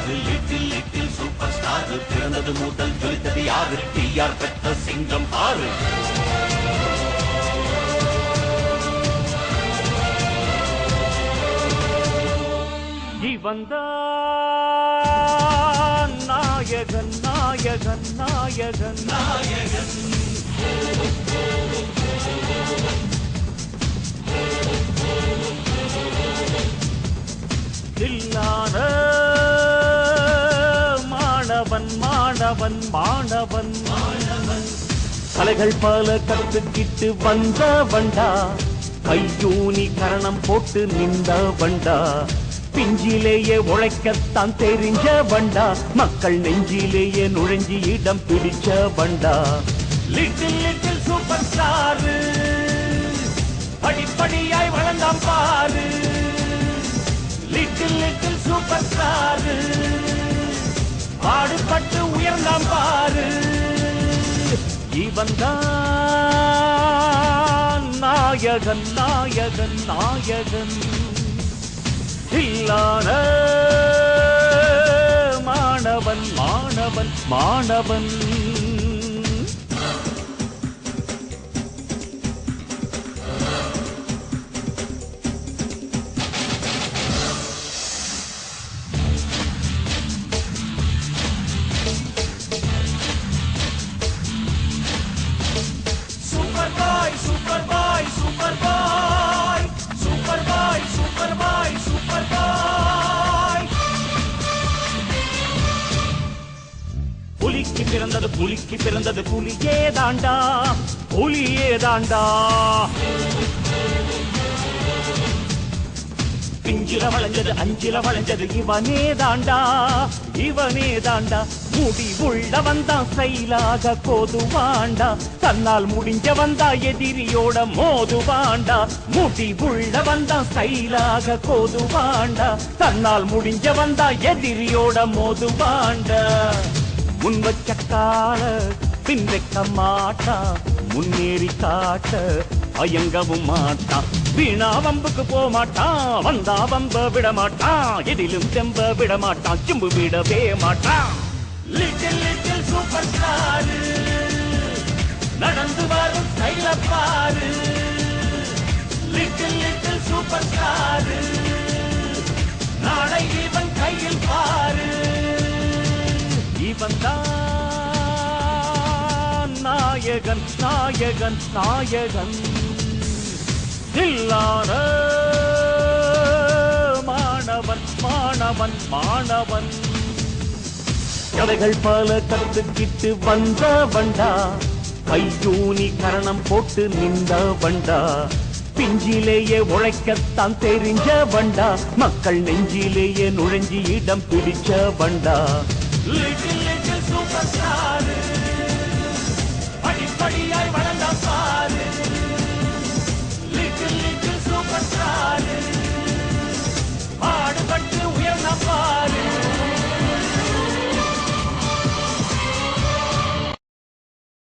யாரு little little super star பிறந்தது முதல் ஜொலித்தது யாரு டிஆர் பெற்ற சிங்கம் ஆறு இவன்தான் நாயகன் நாயகன் நாயகன் நாயகன் தில்லான மாணவன் மாணவன் மாணவன் மாணவன் கலைகள் பல கற்றுக்கிட்டு வந்த வண்டா கையூனி கரணம் போட்டு நின்ற வண்டா பிஞ்சிலேயே உழைக்கத்தான் தெரிஞ்ச வண்டா மக்கள் நெஞ்சிலேயே நுழைஞ்சி இடம் பிடிச்ச வண்டா லிட்டில் லிட்டில் சூப்பர் ஸ்டார் படிப்படியாய் வளர்ந்தான் பாரு லிட்டில் லிட்டில் சூப்பர் ஸ்டார் பாடுபட்டு உயர்ந்தான் பாரு இவன்தான் நாயகன் நாயகன் நாயகன் இல்லான மாணவன் மாணவன் மாணவன் சூப்பர் பாய் சூப்பர் பாய் சூப்பர் பாய் சூப்பர் பாய் சூப்பர் பாய் சூப்பர் பாய் புலிக்கு பிறந்தது புலியே தாண்டா புலியே தாண்டா பிஞ்சில வளைஞ்சது அஞ்சில வளைஞ்சது இவனே தாண்டா முடி உள்ள வந்தா செயலாக கோதுவாண்டா தன்னால் முடிஞ்ச வந்தா எதிரியோட மோதுவாண்டா முடி உள்ள வந்தா செயலாக கோதுவாண்டா தன்னால் முடிஞ்ச வந்தா எதிரியோட மோதுவாண்டா முன் வச்ச கால பின் வைக்க மாட்டா முன்னேறி காட்ட அயங்கவும் மாட்டான் வீணா வம்புக்கு போக மாட்டான் வந்தா வம்ப விட மாட்டான் எதிலும் தெம்ப விட மாட்டான் சிம்பு விடவே மாட்டான் லிட்டில் லிட்டில் சூப்பர் ஸ்டார் நடந்து வரும் ஸ்டைல பாரு லிட்டில் லிட்டில் சூப்பர் ஸ்டார் நாளை இவன் கையில் பாரு இவன் தான் நாயகன் நாயகன் நாயகன் தில்லான மாணவன் மாணவன் மாணவன் கதைகள் பல கற்றுக்கிட்டு வந்த வண்டா கையூனி கரணம் போட்டு நின்ற வண்டா பிஞ்சிலேயே உழைக்கத்தான் தெரிஞ்ச வண்டா மக்கள் நெஞ்சிலேயே நுழைஞ்சி இடம் பிடிச்ச வண்டா